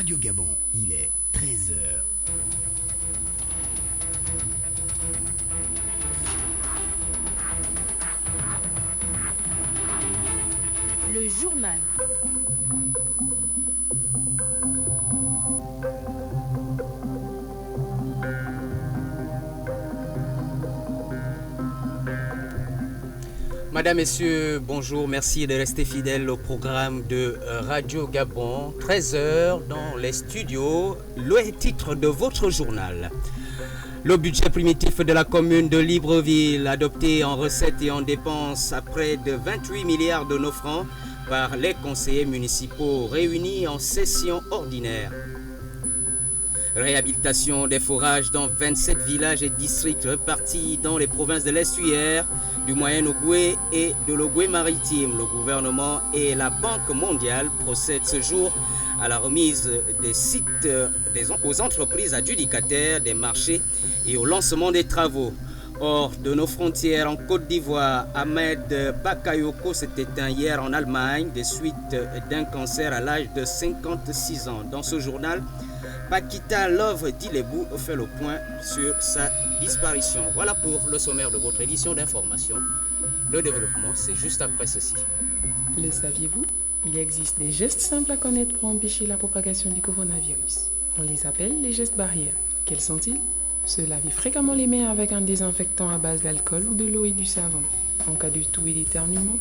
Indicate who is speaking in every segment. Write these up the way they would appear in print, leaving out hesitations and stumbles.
Speaker 1: Radio Gabon, il est 13 heures.
Speaker 2: Le journal.
Speaker 3: Madame, Messieurs, bonjour, merci de rester fidèles au programme de Radio Gabon, 13h dans les studios, le titre de votre journal. Le budget primitif de la commune de Libreville, adopté en recettes et en dépenses à près de 28 milliards de nos francs par les conseillers municipaux réunis en session ordinaire. Réhabilitation des forages dans 27 villages et districts répartis dans les provinces de l'Estuaire, du Moyen-Ogooué et de l'Ogooué maritime. Le gouvernement et la Banque mondiale procèdent ce jour à la remise des sites aux entreprises adjudicataires des marchés et au lancement des travaux. Hors de nos frontières, en Côte d'Ivoire, Ahmed Bakayoko s'est éteint hier en Allemagne des suites d'un cancer à l'âge de 56 ans. Dans ce journal, Pakita Love Dilebou fait le point sur sa disparition. Voilà pour le sommaire de votre édition d'information. Le développement, c'est juste après ceci.
Speaker 4: Le saviez-vous? Il existe des gestes simples à connaître pour empêcher la propagation du coronavirus. On les appelle les gestes barrières. Quels sont-ils? Se laver fréquemment les mains avec un désinfectant à base d'alcool ou de l'eau et du savon. En cas de toux et d'éternuement,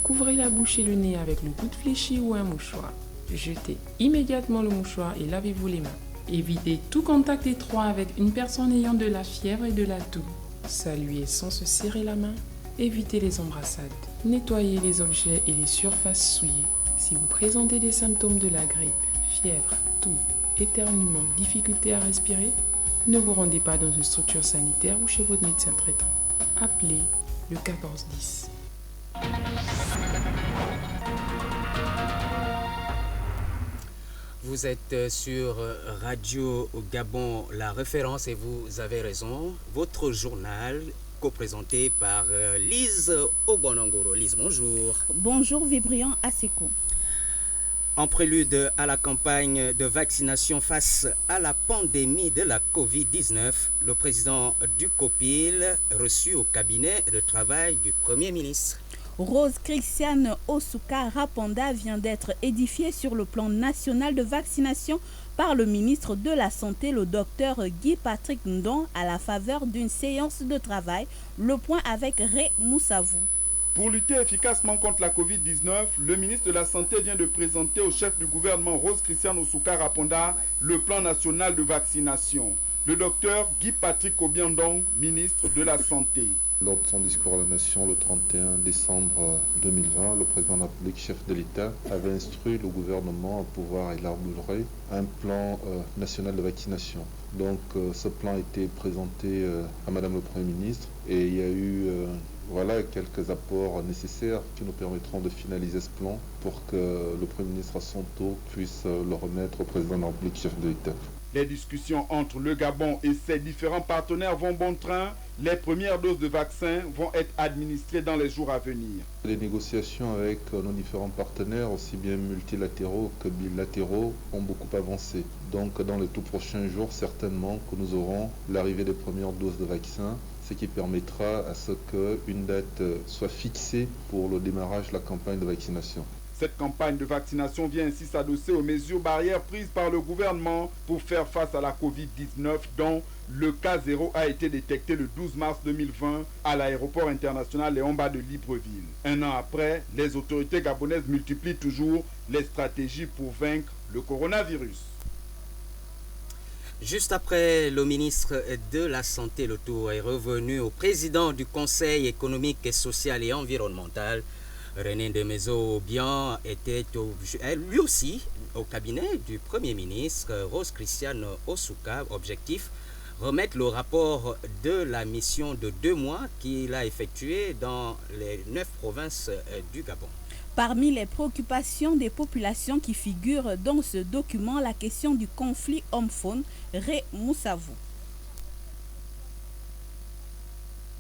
Speaker 4: couvrez la bouche et le nez avec le coude fléchi ou un mouchoir. Jetez immédiatement le mouchoir et lavez-vous les mains. Évitez tout contact étroit avec une personne ayant de la fièvre et de la toux. Saluez sans se serrer la main. Évitez les embrassades. Nettoyez les objets et les surfaces souillées. Si vous présentez des symptômes de la grippe, fièvre, toux, éternuement, difficulté à respirer, ne vous rendez pas dans une structure sanitaire ou chez votre médecin traitant. Appelez le 1410.
Speaker 3: Vous êtes sur Radio Gabon, la référence, et vous avez raison. Votre journal, co-présenté par Lise Obonangoro. Lise, bonjour.
Speaker 5: Bonjour, Vibrian Aseko.
Speaker 3: En prélude à la campagne de vaccination face à la pandémie de la Covid-19, le président du COPIL reçu au cabinet de travail du Premier ministre.
Speaker 5: Rose Christiane Osuka Rapanda vient d'être édifiée sur le plan national de vaccination par le ministre de la Santé, le docteur Guy Patrick Ndon, à la faveur d'une séance de travail. Le point avec Ré Moussavou.
Speaker 6: Pour lutter efficacement contre la Covid-19, le ministre de la Santé vient de présenter au chef du gouvernement Rose Christiane Osuka Rapanda le plan national de vaccination. Le docteur Guy Patrick Obiandong, ministre de la Santé.
Speaker 7: Lors de son discours à la Nation le 31 décembre 2020, le président de la République, chef de l'État, avait instruit le gouvernement à pouvoir élaborer un plan national de vaccination. Donc ce plan a été présenté à Madame le Premier ministre et il y a eu quelques apports nécessaires qui nous permettront de finaliser ce plan pour que le Premier ministre à son tour puisse le remettre au président de la République, chef de l'État.
Speaker 6: Les discussions entre le Gabon et ses différents partenaires vont bon train. Les premières doses de vaccins vont être administrées dans les jours à venir.
Speaker 7: Les négociations avec nos différents partenaires, aussi bien multilatéraux que bilatéraux, ont beaucoup avancé. Donc dans les tout prochains jours, certainement que nous aurons l'arrivée des premières doses de vaccins, ce qui permettra à ce qu'une date soit fixée pour le démarrage de la campagne de vaccination.
Speaker 6: Cette campagne de vaccination vient ainsi s'adosser aux mesures barrières prises par le gouvernement pour faire face à la Covid-19 dont le cas zéro a été détecté le 12 mars 2020 à l'aéroport international Léon Mba de Libreville. Un an après, les autorités gabonaises multiplient toujours les stratégies pour vaincre le coronavirus.
Speaker 3: Juste après, le ministre de la Santé, le tour est revenu au président du Conseil économique, social et environnemental. René Demezo-Obian était lui aussi au cabinet du Premier ministre Rose Christiane Osuka. Objectif, remettre le rapport de la mission de 2 mois qu'il a effectué dans les 9 provinces du Gabon.
Speaker 5: Parmi les préoccupations des populations qui figurent dans ce document, la question du conflit homme-faune, Ré Moussavou.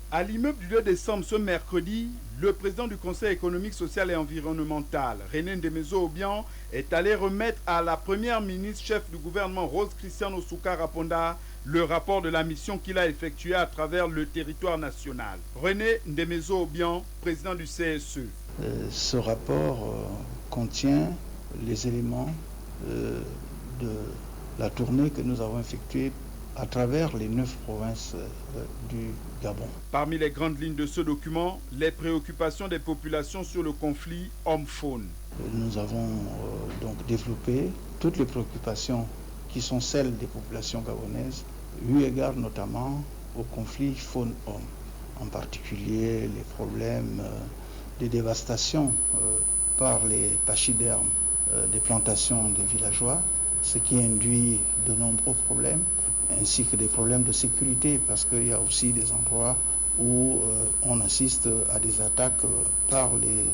Speaker 6: À l'immeuble du 2 décembre ce mercredi, le président du Conseil économique, social et environnemental, René Ndemezo-Obiang, est allé remettre à la première ministre chef du gouvernement, Rose Christiane Osuka Raponda, le rapport de la mission qu'il a effectuée à travers le territoire national. René Ndemezo-Obiang, président du CSE.
Speaker 8: Ce rapport contient les éléments de la tournée que nous avons effectuée à travers les 9 provinces du Gabon.
Speaker 6: Parmi les grandes lignes de ce document, les préoccupations des populations sur le conflit homme-faune.
Speaker 8: Nous avons donc développé toutes les préoccupations qui sont celles des populations gabonaises, eu égard notamment au conflit faune-homme, en particulier les problèmes de dévastation par les pachydermes des plantations des villageois, ce qui induit de nombreux problèmes, ainsi que des problèmes de sécurité, parce qu'il y a aussi des endroits où on assiste à des attaques par les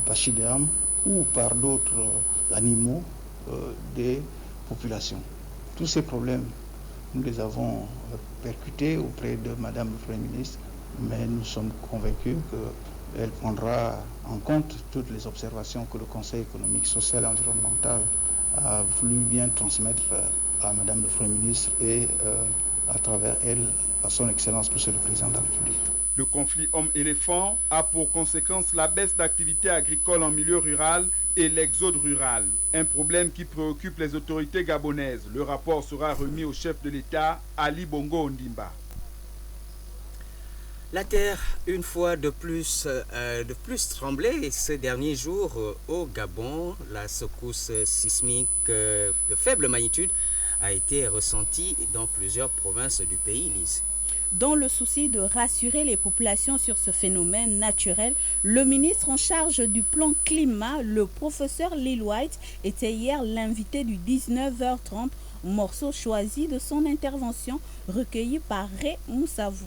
Speaker 8: pachydermes ou par d'autres animaux des populations. Tous ces problèmes, nous les avons percutés auprès de Madame le Premier ministre, mais nous sommes convaincus qu'elle prendra en compte toutes les observations que le Conseil économique, social et environnemental a voulu bien transmettre à Madame le Premier ministre et à travers elle à son Excellence Monsieur le Président de la République.
Speaker 6: Le conflit homme-éléphant a pour conséquence la baisse d'activité agricole en milieu rural et l'exode rural. Un problème qui préoccupe les autorités gabonaises. Le rapport sera remis au chef de l'État, Ali Bongo Ondimba.
Speaker 3: La terre, une fois de plus tremblé ces derniers jours au Gabon. La secousse sismique de faible magnitude a été ressentie dans plusieurs provinces du pays, Lise.
Speaker 5: Dans le souci de rassurer les populations sur ce phénomène naturel, le ministre en charge du plan climat, le professeur Lil White, était hier l'invité du 19h30, morceau choisi de son intervention recueilli par Ray Moussavou.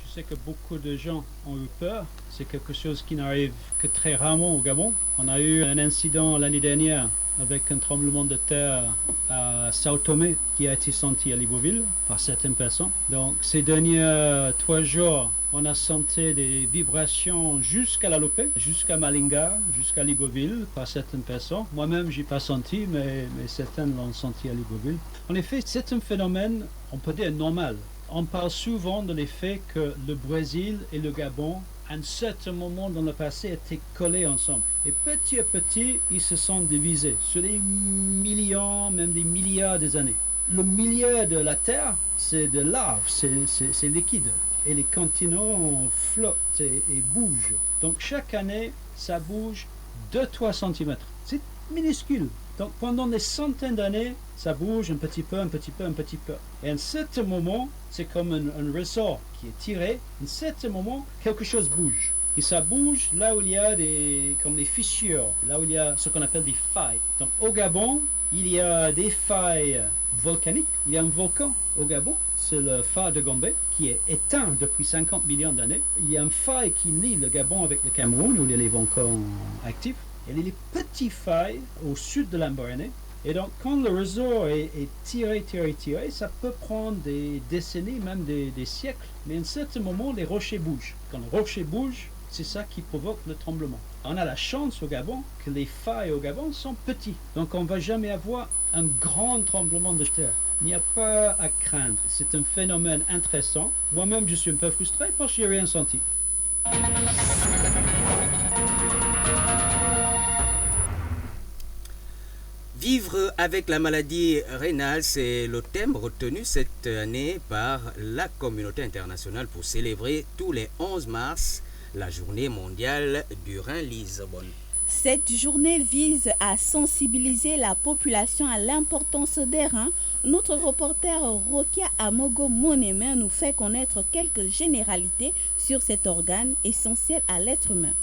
Speaker 9: Je sais que beaucoup de gens ont eu peur. C'est quelque chose qui n'arrive que très rarement au Gabon. On a eu un incident l'année dernière avec un tremblement de terre à Sao Tomé qui a été senti à Libreville par certaines personnes. Donc ces derniers 3 jours, on a senti des vibrations jusqu'à la Lopé, jusqu'à Malinga, jusqu'à Libreville par certaines personnes. Moi-même, je n'ai pas senti, mais certaines l'ont senti à Libreville. En effet, c'est un phénomène, on peut dire, normal. On parle souvent de l'effet que le Brésil et le Gabon, à un certain moment dans le passé, étaient collés ensemble. Et petit à petit, ils se sont divisés sur des millions, même des milliards d'années. Le milieu de la Terre, c'est de lave, c'est liquide. Et les continents flottent et bougent. Donc chaque année, ça bouge 2-3 cm. C'est minuscule. Donc pendant des centaines d'années, ça bouge un petit peu, un petit peu, un petit peu. Et à un certain moment, c'est comme un ressort qui est tiré. À un certain moment, quelque chose bouge. Et ça bouge là où il y a comme des fissures, là où il y a ce qu'on appelle des failles. Donc au Gabon, il y a des failles volcaniques. Il y a un volcan au Gabon, c'est le phare de Gombe, qui est éteint depuis 50 millions d'années. Il y a une faille qui lie le Gabon avec le Cameroun, où il y a les volcans actifs. Et les petites failles au sud de l'Ambaréné. Et donc, quand le réseau est tiré, ça peut prendre des décennies, même des siècles. Mais à un certain moment, les rochers bougent. Quand les rochers bougent, c'est ça qui provoque le tremblement. On a la chance au Gabon que les failles au Gabon sont petites. Donc, on ne va jamais avoir un grand tremblement de terre. Il n'y a pas à craindre. C'est un phénomène intéressant. Moi-même, je suis un peu frustré parce que je n'ai rien senti.
Speaker 3: Vivre avec la maladie rénale, c'est le thème retenu cette année par la communauté internationale pour célébrer tous les 11 mars la journée mondiale du rein, Lisbonne.
Speaker 5: Cette journée vise à sensibiliser la population à l'importance des reins. Notre reporter Rokia Amogo Moneme nous fait connaître quelques généralités sur cet organe essentiel à l'être humain.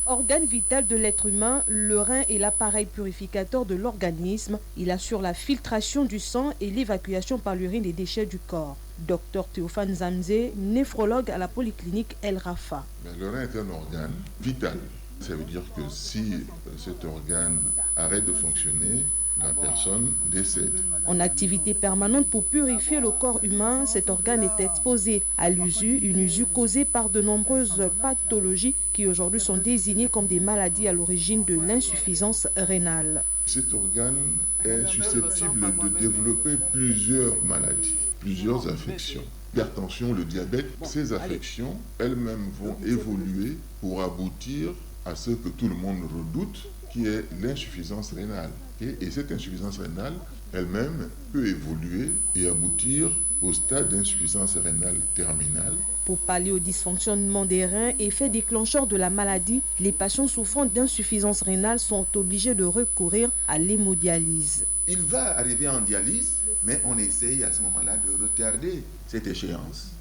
Speaker 10: Organe vital de l'être humain, le rein est l'appareil purificateur de l'organisme. Il assure la filtration du sang et l'évacuation par l'urine des déchets du corps. Dr Théophane Zamzé, néphrologue à la polyclinique El Rafa.
Speaker 11: Le rein est un organe vital. Ça veut dire que si cet organe arrête de fonctionner, la personne décède.
Speaker 10: En activité permanente pour purifier le corps humain, cet organe est exposé à l'usure, une usure causée par de nombreuses pathologies qui aujourd'hui sont désignées comme des maladies à l'origine de l'insuffisance rénale.
Speaker 11: Cet organe est susceptible de développer plusieurs maladies, plusieurs affections. L'hypertension, le diabète, ces affections elles-mêmes vont évoluer pour aboutir à ce que tout le monde redoute, qui est l'insuffisance rénale. Et cette insuffisance rénale elle-même peut évoluer et aboutir au stade d'insuffisance rénale terminale.
Speaker 10: Pour pallier au dysfonctionnement des reins, effet déclencheur de la maladie, les patients souffrant d'insuffisance rénale sont obligés de recourir à l'hémodialyse.
Speaker 12: Il va arriver en dialyse, mais on essaye à ce moment-là de retarder cette échéance,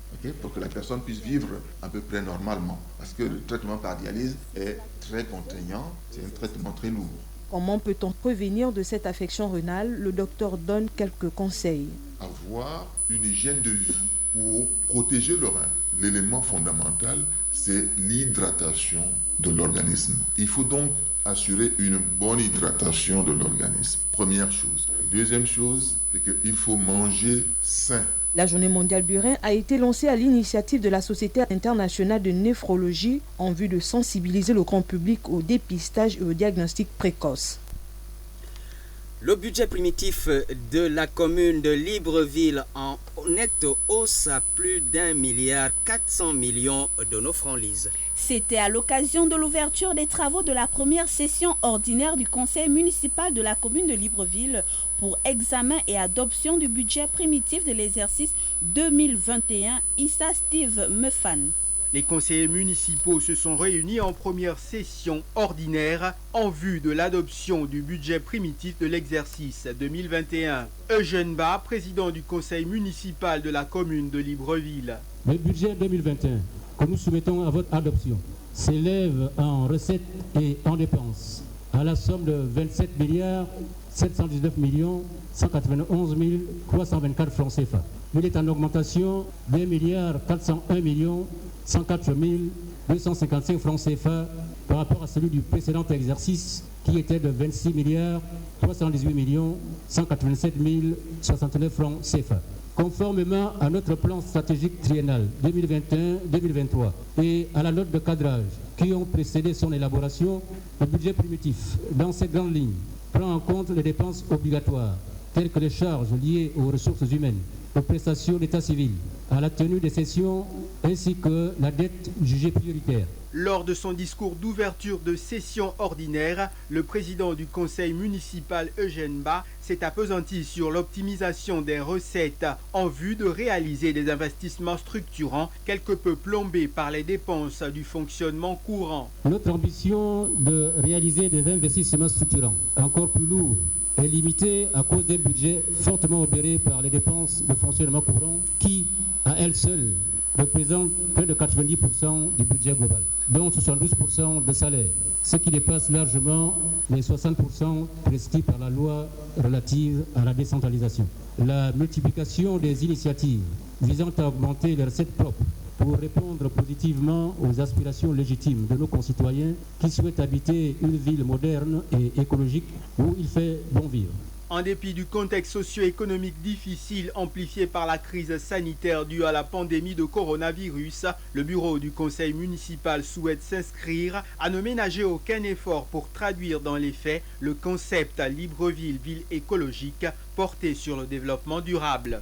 Speaker 12: pour que la personne puisse vivre à peu près normalement. Parce que le traitement par dialyse est très contraignant, c'est un traitement très lourd.
Speaker 10: Comment peut-on prévenir de cette affection rénale? Le docteur donne quelques conseils.
Speaker 11: Avoir une hygiène de vie pour protéger le rein. L'élément fondamental, c'est l'hydratation de l'organisme. Il faut donc assurer une bonne hydratation de l'organisme. Première chose. Deuxième chose, c'est qu'il faut manger sain.
Speaker 10: La journée mondiale du rein a été lancée à l'initiative de la Société internationale de néphrologie en vue de sensibiliser le grand public au dépistage et au diagnostic précoce.
Speaker 3: Le budget primitif de la commune de Libreville en nette hausse à plus d'1,4 milliard de nos francs lises.
Speaker 5: C'était à l'occasion de l'ouverture des travaux de la première session ordinaire du conseil municipal de la commune de Libreville pour examen et adoption du budget primitif de l'exercice 2021. Issa Steve Mefan.
Speaker 13: Les conseillers municipaux se sont réunis en première session ordinaire en vue de l'adoption du budget primitif de l'exercice 2021. Eugène Ba, président du conseil municipal de la commune de Libreville.
Speaker 14: Le budget 2021 que nous soumettons à votre adoption s'élève en recettes et en dépenses à la somme de 27 719 191 324 francs CFA. Il est en augmentation d'1 401 104 255 francs CFA par rapport à celui du précédent exercice qui était de 26 318 187 069 francs CFA. Conformément à notre plan stratégique triennal 2021-2023 et à la note de cadrage qui ont précédé son élaboration, le budget primitif, dans ses grandes lignes, prend en compte les dépenses obligatoires, telles que les charges liées aux ressources humaines, aux prestations d'état civil, à la tenue des sessions ainsi que la dette jugée prioritaire.
Speaker 13: Lors de son discours d'ouverture de session ordinaire, le président du conseil municipal Eugène Ba s'est appesanti sur l'optimisation des recettes en vue de réaliser des investissements structurants quelque peu plombés par les dépenses du fonctionnement courant.
Speaker 14: Notre ambition de réaliser des investissements structurants encore plus lourds est limitée à cause des budgets fortement obérés par les dépenses de fonctionnement courant qui, à elles seules, représentent près de 90% du budget global, dont 72% de salaire, ce qui dépasse largement les 60% prescrits par la loi relative à la décentralisation. La multiplication des initiatives visant à augmenter les recettes propres pour répondre positivement aux aspirations légitimes de nos concitoyens qui souhaitent habiter une ville moderne et écologique où il fait bon vivre.
Speaker 13: En dépit du contexte socio-économique difficile amplifié par la crise sanitaire due à la pandémie de coronavirus, le bureau du conseil municipal souhaite s'inscrire à ne ménager aucun effort pour traduire dans les faits le concept Libreville ville écologique porté sur le développement durable.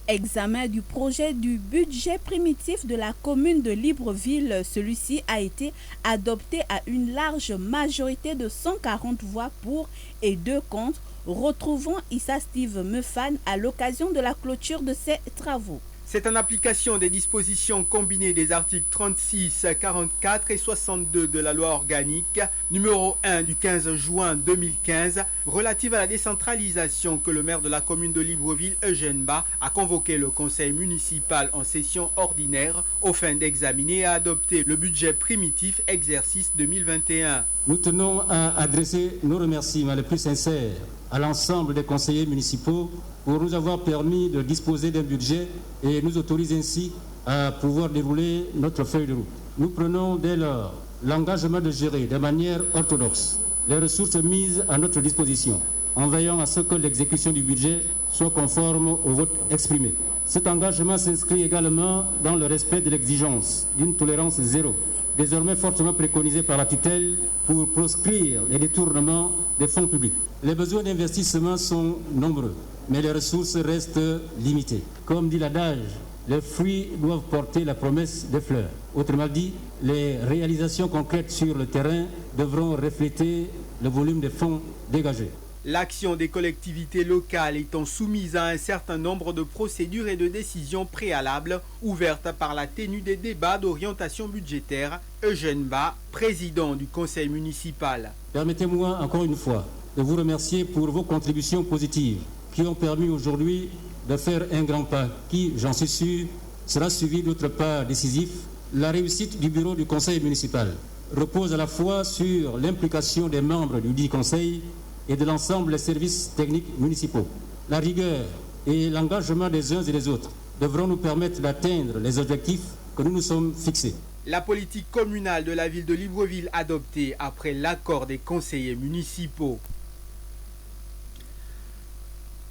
Speaker 5: Examen du projet du budget primitif de la commune de Libreville. Celui-ci a été adopté à une large majorité de 140 voix pour et 2 contre. Retrouvons Issa Steve Mefan à l'occasion de la clôture de ces travaux.
Speaker 13: C'est en application des dispositions combinées des articles 36, 44 et 62 de la loi organique numéro 1 du 15 juin 2015 relative à la décentralisation que le maire de la commune de Libreville, Eugène Ba, a convoqué le conseil municipal en session ordinaire aux fins d'examiner et adopter le budget primitif exercice 2021.
Speaker 14: Nous tenons à adresser nos remerciements les plus sincères à l'ensemble des conseillers municipaux pour nous avoir permis de disposer d'un budget et nous autoriser ainsi à pouvoir dérouler notre feuille de route. Nous prenons dès lors l'engagement de gérer de manière orthodoxe les ressources mises à notre disposition en veillant à ce que l'exécution du budget soit conforme au vote exprimé. Cet engagement s'inscrit également dans le respect de l'exigence d'une tolérance zéro, désormais fortement préconisée par la tutelle pour proscrire les détournements des fonds publics. Les besoins d'investissement sont nombreux, mais les ressources restent limitées. Comme dit l'adage, les fruits doivent porter la promesse des fleurs. Autrement dit, les réalisations concrètes sur le terrain devront refléter le volume des fonds dégagés.
Speaker 13: L'action des collectivités locales étant soumise à un certain nombre de procédures et de décisions préalables ouvertes par la tenue des débats d'orientation budgétaire, Eugène Ba, président du conseil municipal.
Speaker 14: Permettez-moi encore une fois de vous remercier pour vos contributions positives qui ont permis aujourd'hui de faire un grand pas qui, j'en suis sûr, sera suivi d'autres pas décisifs. La réussite du bureau du conseil municipal repose à la fois sur l'implication des membres du dit conseil et de l'ensemble des services techniques municipaux. La rigueur et l'engagement des uns et des autres devront nous permettre d'atteindre les objectifs que nous nous sommes fixés.
Speaker 13: La politique communale de la ville de Libreville adoptée après l'accord des conseillers municipaux.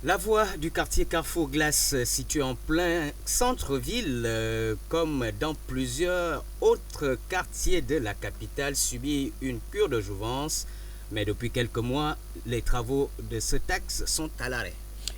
Speaker 3: La voie du quartier Carrefour Glace, située en plein centre-ville, comme dans plusieurs autres quartiers de la capitale, subit une cure de jouvence. Mais depuis quelques mois, les travaux de cet axe sont à l'arrêt.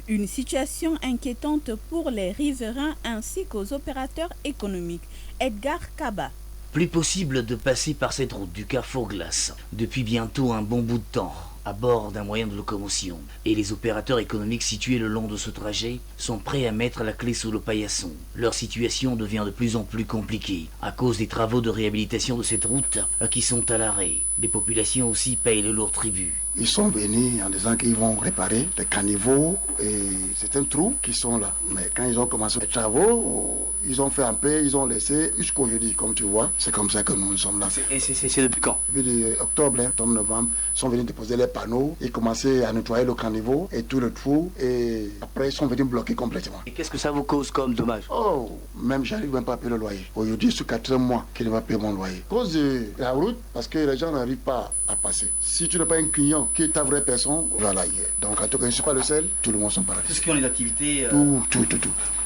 Speaker 5: Une situation inquiétante pour les riverains ainsi qu'aux opérateurs économiques. Edgar Kaba.
Speaker 15: Plus possible de passer par cette route du Carrefour Glace depuis bientôt un bon bout de temps à bord d'un moyen de locomotion. Et les opérateurs économiques situés le long de ce trajet sont prêts à mettre la clé sous le paillasson. Leur situation devient de plus en plus compliquée à cause des travaux de réhabilitation de cette route qui sont à l'arrêt. Les populations aussi payent le lourd tribut.
Speaker 16: Ils sont venus en disant qu'ils vont réparer les caniveaux et certains trous qui sont là. Mais quand ils ont commencé les travaux, ils ont fait un peu, ils ont laissé jusqu'au jeudi, comme tu vois. C'est comme ça que nous sommes là.
Speaker 15: Et c'est depuis quand?
Speaker 16: Depuis octobre, novembre, ils sont venus déposer les panneaux, ils commençaient à nettoyer le caniveau et tout le trou. Et après, ils sont venus bloquer complètement.
Speaker 15: Et qu'est-ce que ça vous cause comme dommage?
Speaker 16: Oh, même j'arrive même pas à payer le loyer. Aujourd'hui, sur 4 mois qu'il va payer mon loyer. À cause de la route, parce que les gens n'arrivent pas à passer. Si tu n'as pas un client qui est ta vraie personne, voilà. Donc en tout cas, je ne suis pas le seul, tout le monde sont paralysés.
Speaker 15: Tout ce qui ont les activités...
Speaker 16: Tout.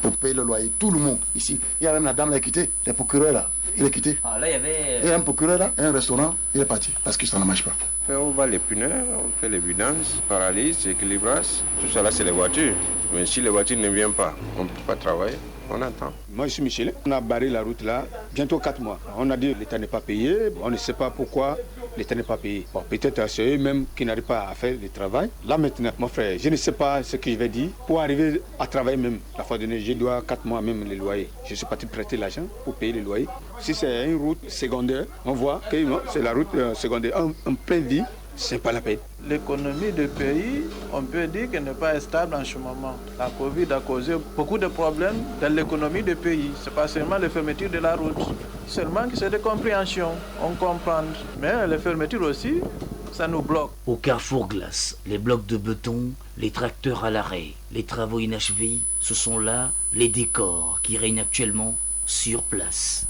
Speaker 16: Pour payer le loyer, tout le monde ici. Il y a même la dame qui est quittée, le procureur là, il est quitté.
Speaker 15: Ah là, il y avait...
Speaker 16: Il y a un procureur là, un restaurant, il est parti, parce que ça ne marche pas.
Speaker 17: On va les pneus, on fait les vidanges, paralyse, équilibrage, tout ça là c'est les voitures. Mais si les voitures ne viennent pas, on ne peut pas travailler. On attend.
Speaker 18: Moi, je suis Michel. On a barré la route là, bientôt 4 mois. On a dit que l'État n'est pas payé. On ne sait pas pourquoi l'État n'est pas payé. Bon, peut-être c'est eux-mêmes qui n'arrivent pas à faire le travail. Là maintenant, mon frère, je ne sais pas ce que je vais dire. Pour arriver à travailler même, la fois donnée, je dois 4 mois même les loyers. Je suis parti prêter l'argent pour payer les loyers. Si c'est une route secondaire, on voit que c'est la route secondaire en pleine vie. C'est pas la peine.
Speaker 19: L'économie du pays, on peut dire qu'elle n'est pas stable en ce moment. La Covid a causé beaucoup de problèmes dans l'économie du pays. Ce n'est pas seulement les fermetures de la route, seulement que c'est des compréhensions. On comprend. Mais les fermetures aussi, ça nous bloque.
Speaker 15: Au Carrefour Glace, les blocs de béton, les tracteurs à l'arrêt, les travaux inachevés, ce sont là les décors qui règnent actuellement sur place.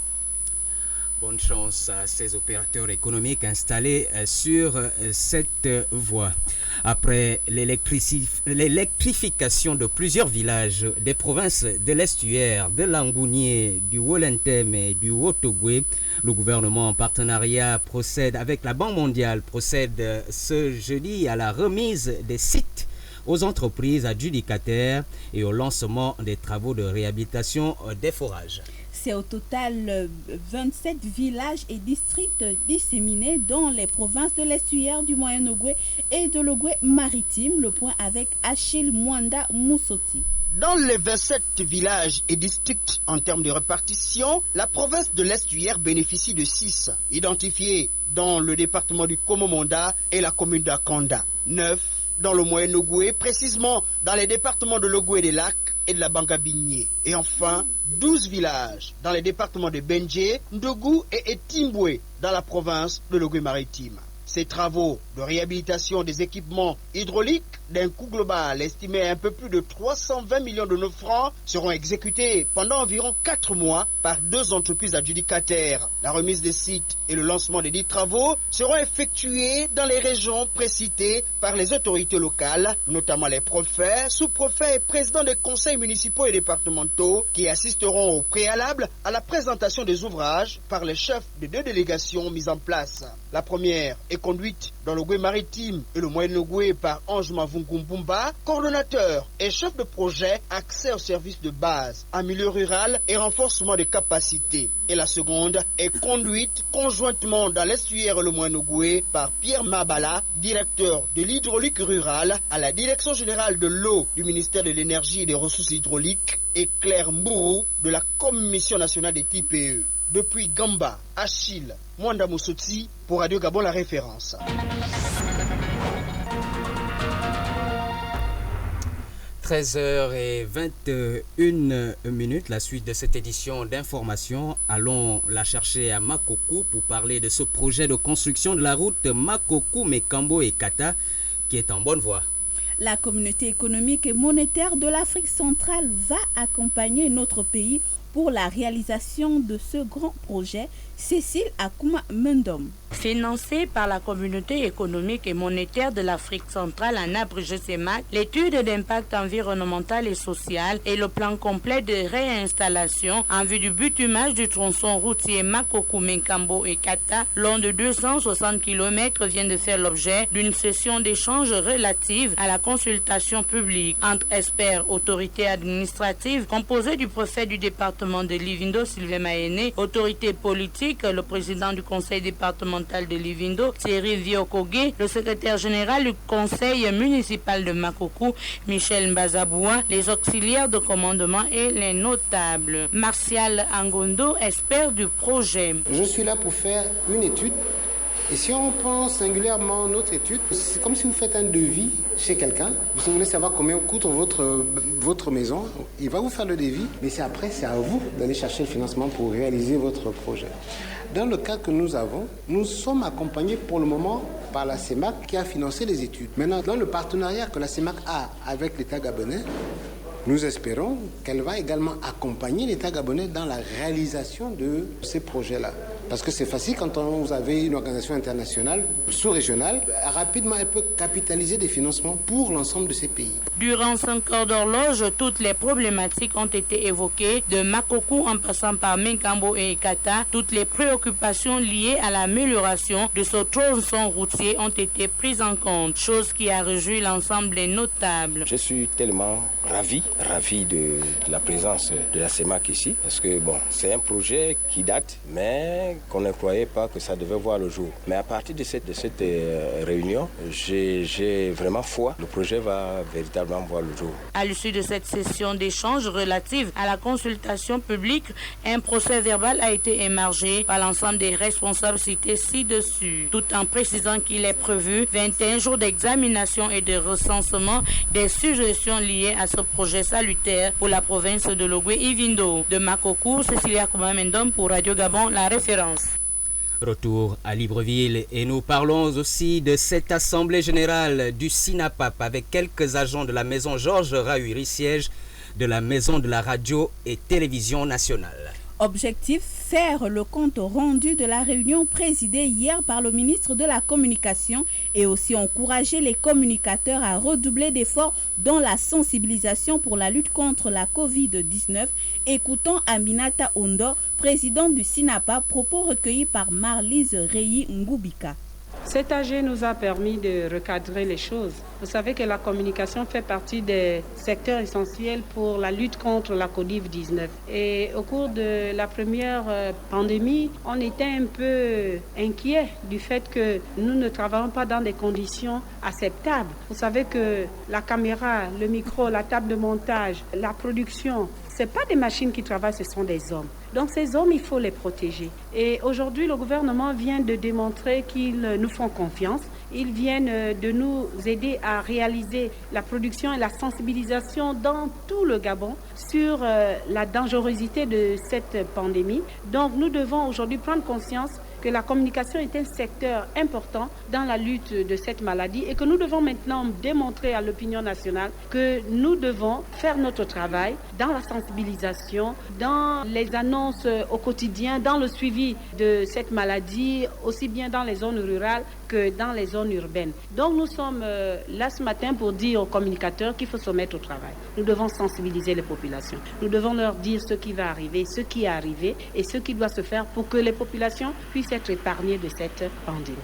Speaker 3: Bonne chance à ces opérateurs économiques installés sur cette voie. Après l'électrification de plusieurs villages des provinces de l'estuaire, de Langounié, du Wolentem et du Haut-Ogooué, le gouvernement en partenariat avec la Banque mondiale procède ce jeudi à la remise des sites aux entreprises adjudicataires et au lancement des travaux de réhabilitation des forages.
Speaker 5: C'est au total 27 villages et districts disséminés dans les provinces de l'estuaire du Moyen-Ogooué et de l'Ogooué maritime. Le point avec Achille Mwanda Moussoti.
Speaker 20: Dans les 27 villages et districts en termes de répartition, la province de l'estuaire bénéficie de 6, identifiés dans le département du Komomonda et la commune d'Akanda. 9 dans le Moyen-Ogooué, précisément dans les départements de l'Ogooué des Lacs et de la Bangabigné. Et enfin, 12 villages dans les départements de Benjé, Ndougou et Etimboué dans la province de l'Ogooué maritime. Ces travaux de réhabilitation des équipements hydrauliques d'un coût global estimé à un peu plus de 320 millions de francs seront exécutés pendant environ 4 mois par 2 entreprises adjudicataires. La remise des sites et le lancement des dits travaux seront effectués dans les régions précitées par les autorités locales, notamment les préfets, sous-préfets et présidents des conseils municipaux et départementaux qui assisteront au préalable à la présentation des ouvrages par les chefs des 2 délégations mises en place. La première est conduite dans le Goué maritime et le Moyen-Ogoué par Ange Mavungumbumba, coordonnateur et chef de projet accès aux services de base en milieu rural et renforcement des capacités. Et la seconde est conduite conjointement dans l'estuaire et le Moyen-Ogoué par Pierre Mabala, directeur de l'hydraulique rurale à la direction générale de l'eau du ministère de l'énergie et des ressources hydrauliques, et Claire Mbourou de la Commission nationale des TPE. Depuis Gamba, Achille, Mwanda Moussotsi, pour Radio Gabon la référence.
Speaker 3: 13h21, la suite de cette édition d'information. Allons la chercher à Makokou pour parler de ce projet de construction de la route Makokou, Mekambo et Kata qui est en bonne voie.
Speaker 5: La communauté économique et monétaire de l'Afrique centrale va accompagner notre pays pour la réalisation de ce grand projet. Cécile Akouma Mendom.
Speaker 21: Financé par la communauté économique et monétaire de l'Afrique centrale en abrégé CEMAC, l'étude d'impact environnemental et social et le plan complet de réinstallation en vue du bitumage du tronçon routier Makokou, Mekambo et Kata, long de 260 km, vient de faire l'objet d'une session d'échange relative à la consultation publique entre experts, autorités administratives, composées du préfet du département de Livindo, Sylvain Maéné, autorités politiques, le président du conseil départemental de Livindo, Thierry Viokogé, le secrétaire général du conseil municipal de Makokou, Michel Mbazaboua, les auxiliaires de commandement et les notables. Martial Angondo, expert du projet.
Speaker 22: Je suis là pour faire une étude. Et si on prend singulièrement notre étude, c'est comme si vous faites un devis chez quelqu'un. Vous voulez savoir combien coûte votre maison. Il va vous faire le devis, mais c'est à vous d'aller chercher le financement pour réaliser votre projet. Dans le cas que nous avons, nous sommes accompagnés pour le moment par la CEMAC qui a financé les études. Maintenant, dans le partenariat que la CEMAC a avec l'État gabonais, nous espérons qu'elle va également accompagner l'État gabonais dans la réalisation de ces projets-là. Parce que c'est facile quand vous avez une organisation internationale, sous-régionale, rapidement elle peut capitaliser des financements pour l'ensemble de ces pays.
Speaker 21: Durant 5 heures d'horloge, toutes les problématiques ont été évoquées, de Makokou en passant par Mekambo et Kata. Toutes les préoccupations liées à l'amélioration de ce tronçon routier ont été prises en compte, chose qui a réjoui l'ensemble des notables.
Speaker 23: Je suis tellement ravi de la présence de la CEMAC ici, parce que bon, c'est un projet qui date, mais qu'on ne croyait pas que ça devait voir le jour. Mais à partir de cette réunion, j'ai vraiment foi. Le projet va véritablement voir le jour.
Speaker 21: À l'issue de cette session d'échange relative à la consultation publique, un procès verbal a été émargé par l'ensemble des responsables cités ci-dessus, tout en précisant qu'il est prévu 21 jours d'examination et de recensement des suggestions liées à ce projet salutaire pour la province de l'Ogoué-Ivindo. De Makokou, Cécilia Koumamendom pour Radio Gabon, la référence.
Speaker 3: Retour à Libreville et nous parlons aussi de cette assemblée générale du SINAPAP avec quelques agents de la maison Georges Rahuri, siège de la maison de la radio et télévision nationale.
Speaker 5: Objectif, faire le compte rendu de la réunion présidée hier par le ministre de la Communication et aussi encourager les communicateurs à redoubler d'efforts dans la sensibilisation pour la lutte contre la Covid-19. Écoutons Aminata Ondo, présidente du SINAPA, propos recueillis par Marlise Reyi Ngoubika.
Speaker 24: Cet AG nous a permis de recadrer les choses. Vous savez que la communication fait partie des secteurs essentiels pour la lutte contre la Covid-19. Et au cours de la première pandémie, on était un peu inquiet du fait que nous ne travaillons pas dans des conditions acceptables. Vous savez que la caméra, le micro, la table de montage, la production, ce ne sont pas des machines qui travaillent, ce sont des hommes. Donc ces hommes, il faut les protéger. Et aujourd'hui, le gouvernement vient de démontrer qu'ils nous font confiance. Ils viennent de nous aider à réaliser la production et la sensibilisation dans tout le Gabon sur la dangerosité de cette pandémie. Donc nous devons aujourd'hui prendre conscience que la communication est un secteur important dans la lutte de cette maladie et que nous devons maintenant démontrer à l'opinion nationale que nous devons faire notre travail dans la sensibilisation, dans les annonces au quotidien, dans le suivi de cette maladie, aussi bien dans les zones rurales que dans les zones urbaines. Donc nous sommes là ce matin pour dire aux communicateurs qu'il faut se mettre au travail. Nous devons sensibiliser les populations. Nous devons leur dire ce qui va arriver, ce qui est arrivé et ce qui doit se faire pour que les populations puissent être épargnées de cette pandémie.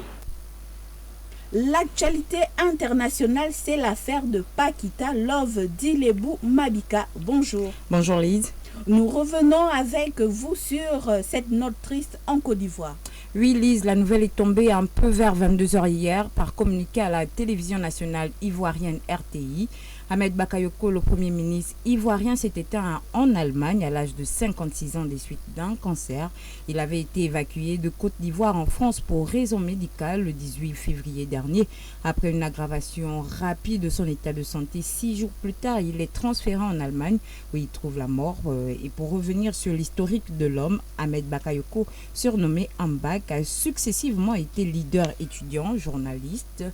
Speaker 5: L'actualité internationale, c'est l'affaire de Paquita Love Dilebou Mabika. Bonjour.
Speaker 1: Bonjour Lise.
Speaker 5: Nous revenons avec vous sur cette note triste en Côte d'Ivoire.
Speaker 1: Oui Lise, la nouvelle est tombée un peu vers 22h hier par communiqué à la télévision nationale ivoirienne RTI. Ahmed Bakayoko, le Premier ministre ivoirien, s'est éteint en Allemagne à l'âge de 56 ans des suites d'un cancer. Il avait été évacué de Côte d'Ivoire en France pour raison médicale le 18 février dernier. Après une aggravation rapide de son état de santé, 6 jours plus tard, il est transféré en Allemagne où il trouve la mort. Et pour revenir sur l'historique de l'homme, Ahmed Bakayoko, surnommé Ambak, a successivement été leader étudiant, journaliste,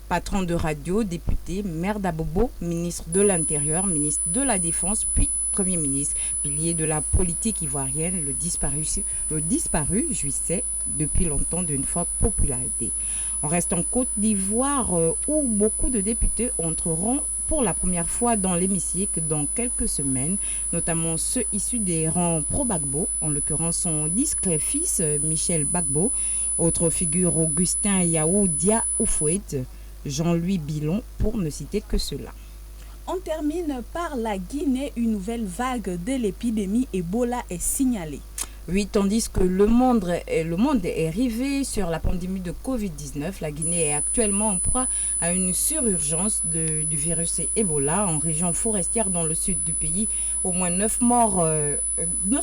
Speaker 1: patron de radio, député, maire d'Abobo, ministre de l'Intérieur, ministre de la Défense, puis Premier ministre. Pilier de la politique ivoirienne, le disparu jouissait depuis longtemps d'une forte popularité. On reste en Côte d'Ivoire où beaucoup de députés entreront pour la première fois dans l'hémicycle dans quelques semaines, notamment ceux issus des rangs pro-Gbagbo, en l'occurrence son discret fils Michel Gbagbo, autre figure Augustin Yao Dia Oufouet, Jean-Louis Bilon, pour ne citer que cela.
Speaker 5: On termine par la Guinée. Une nouvelle vague de l'épidémie Ebola est signalée.
Speaker 1: Oui, tandis que le monde est rivé sur la pandémie de Covid-19, la Guinée est actuellement en proie à une sururgence du virus Ebola en région forestière dans le sud du pays. Au moins 9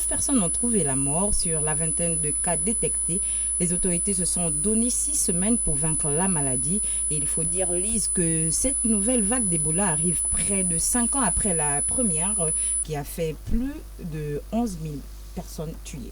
Speaker 1: personnes ont trouvé la mort sur la vingtaine de cas détectés. Les autorités se sont donné 6 semaines pour vaincre la maladie. Et il faut dire, Lise, que cette nouvelle vague d'Ebola arrive près de 5 ans après la première qui a fait plus de 11 000 personnes tuées.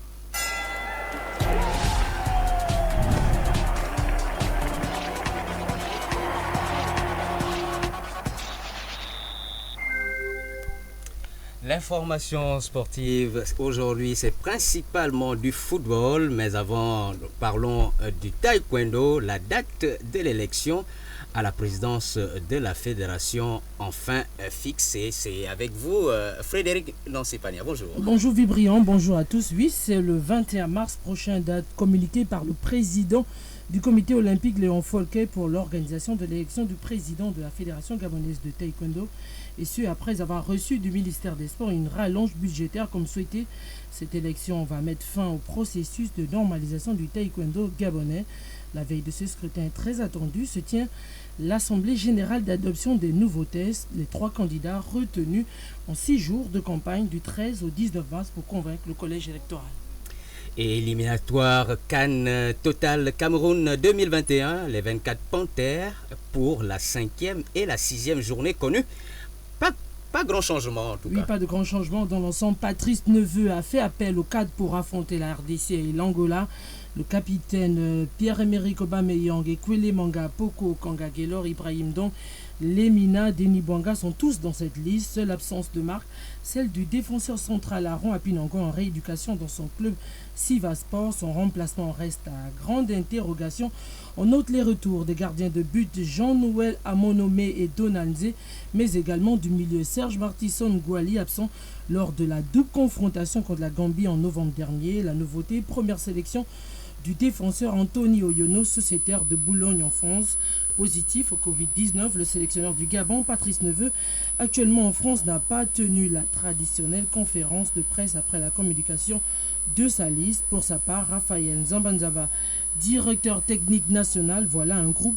Speaker 3: L'information sportive aujourd'hui, c'est principalement du football, mais avant, parlons du taekwondo. La date de l'élection à la présidence de la fédération enfin fixée. C'est avec vous, Frédéric Lancépania. Bonjour.
Speaker 2: Bonjour Vibriant, bonjour à tous. Oui, c'est le 21 mars prochain, date communiquée par le président du comité olympique Léon Folquet pour l'organisation de l'élection du président de la fédération gabonaise de taekwondo. Et ce, après avoir reçu du ministère des Sports une rallonge budgétaire comme souhaité. Cette élection va mettre fin au processus de normalisation du taekwondo gabonais. La veille de ce scrutin très attendu se tient l'Assemblée générale d'adoption des nouveaux tests. Les 3 candidats retenus en 6 jours de campagne du 13 au 19 mars pour convaincre le collège électoral.
Speaker 3: Et éliminatoire CAN Total Cameroun 2021, les 24 Panthères pour la 5e et la 6e journée connue. Pas grand changement en tout cas.
Speaker 2: Oui, pas de grand changement dans l'ensemble. Patrice Neveu a fait appel au cadre pour affronter la RDC et l'Angola. Le capitaine Pierre-Emerick Aubameyang et Kwele Manga, Poko Kanga Gelor, Ibrahim Don, Lemina, Denis Bouanga sont tous dans cette liste. Seule absence de marque, celle du défenseur central Aaron Apinango en rééducation dans son club Sivaspor. Son remplacement reste à grande interrogation. On note les retours des gardiens de but Jean-Noël Amonome et Donanze, mais également du milieu Serge Martisson Gouali, absent lors de la double confrontation contre la Gambie en novembre dernier. La nouveauté, première sélection du défenseur Anthony Oyono, sociétaire de Boulogne en France. Positif au Covid-19, le sélectionneur du Gabon, Patrice Neveu, actuellement en France, n'a pas tenu la traditionnelle conférence de presse après la communication de sa liste. Pour sa part, Raphaël Zambanzaba, directeur technique national, voilà un groupe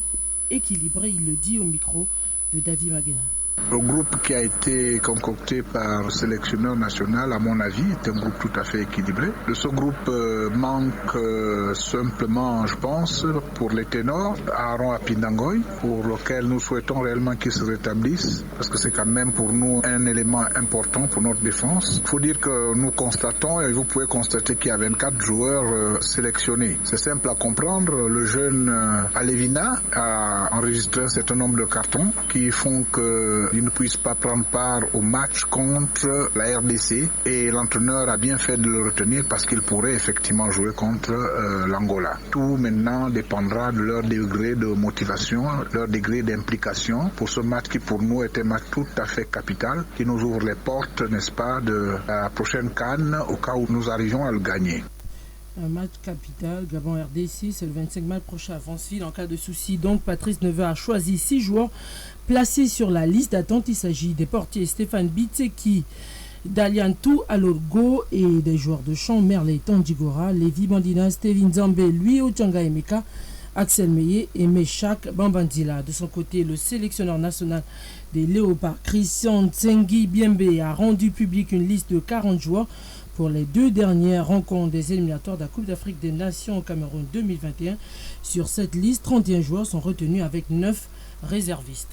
Speaker 2: équilibré, il le dit au micro de David Maguena.
Speaker 4: Le groupe qui a été concocté par le sélectionneur national, à mon avis, est un groupe tout à fait équilibré. De ce groupe manque simplement, je pense, pour les ténors, Aaron Apindangoy, pour lequel nous souhaitons réellement qu'il se rétablisse, parce que c'est quand même pour nous un élément important pour notre défense. Il faut dire que nous constatons, et vous pouvez constater qu'il y a 24 joueurs sélectionnés. C'est simple à comprendre. Le jeune Alevina a enregistré un certain nombre de cartons qui font qu'il ne puisse pas prendre part au match contre la RDC, et l'entraîneur a bien fait de le retenir parce qu'il pourrait effectivement jouer contre l'Angola. Tout maintenant dépendra de leur degré de motivation, leur degré d'implication pour ce match qui pour nous est un match tout à fait capital, qui nous ouvre les portes, n'est-ce pas, de la prochaine CAN au cas où nous arrivions à le gagner.
Speaker 2: Un match capital, Gabon-RDC, c'est le 25 mai prochain à Vanceville. En cas de souci, donc, Patrice Neveu a choisi 6 joueurs placés sur la liste d'attente. Il s'agit des portiers Stéphane Bitseki, Daliantou Alorgo et des joueurs de champ Merley Tandjigora, Lévi Bandina, Steven Zambé, Louis Ochanga Emeka, Axel Meye et Meshak Bambandila. De son côté, le sélectionneur national des Léopards, Christian Tsengi Biembe, a rendu public une liste de 40 joueurs pour les 2 dernières rencontres des éliminatoires de la Coupe d'Afrique des Nations au Cameroun 2021. Sur cette liste, 31 joueurs sont retenus avec 9 réservistes.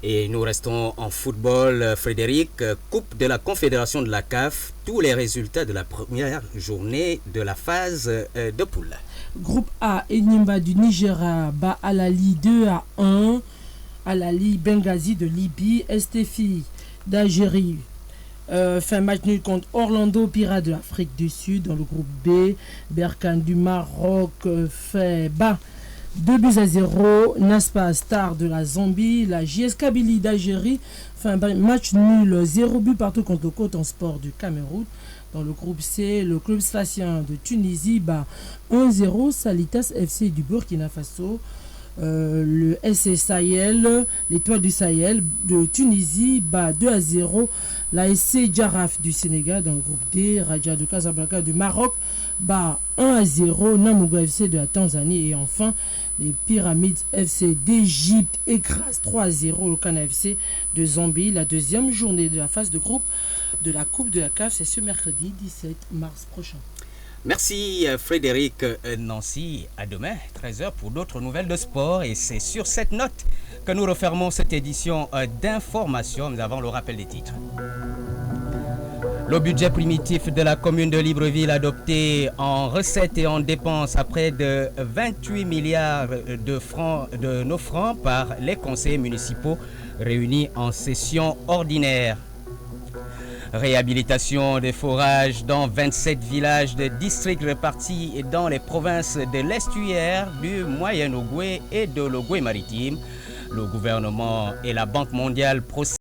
Speaker 3: Et nous restons en football, Frédéric. Coupe de la Confédération de la CAF, tous les résultats de la première journée de la phase de poule.
Speaker 2: Groupe A, Enyimba du Nigeria bat Al-Ali 2-1. Al-Ali Benghazi de Libye, Estefi d'Algérie fait match nul contre Orlando Pirates de l'Afrique du Sud. Dans le groupe B, Berkane du Maroc fait bas 2-0. Naspa Star de la Zambie, la JS Kabylie d'Algérie fait un match nul 0 but partout contre le Coton Sport du Cameroun. Dans le groupe C, le club sphacien de Tunisie bat 1-0 Salitas FC du Burkina Faso. Le SC Sahel, l'étoile du Sahel de Tunisie bat 2-0 la SC Jaraf du Sénégal. Dans le groupe D, Raja de Casablanca du Maroc bat 1-0 Namouga FC de la Tanzanie. Et enfin, les Pyramides FC d'Égypte écrasent 3-0 le Kana FC de Zambie. La deuxième journée de la phase de groupe de la Coupe de la CAF, c'est ce mercredi 17 mars prochain.
Speaker 3: Merci Frédéric Nancy. À demain, 13h pour d'autres nouvelles de sport. Et c'est sur cette note que nous refermons cette édition d'information. Nous avons le rappel des titres. Le budget primitif de la commune de Libreville adopté en recettes et en dépenses à près de 28 milliards de nos francs par les conseillers municipaux réunis en session ordinaire. Réhabilitation des forages dans 27 villages de districts répartis dans les provinces de l'estuaire du Moyen-Ogooué et de l'Ogooué maritime. Le gouvernement et la Banque mondiale procèdent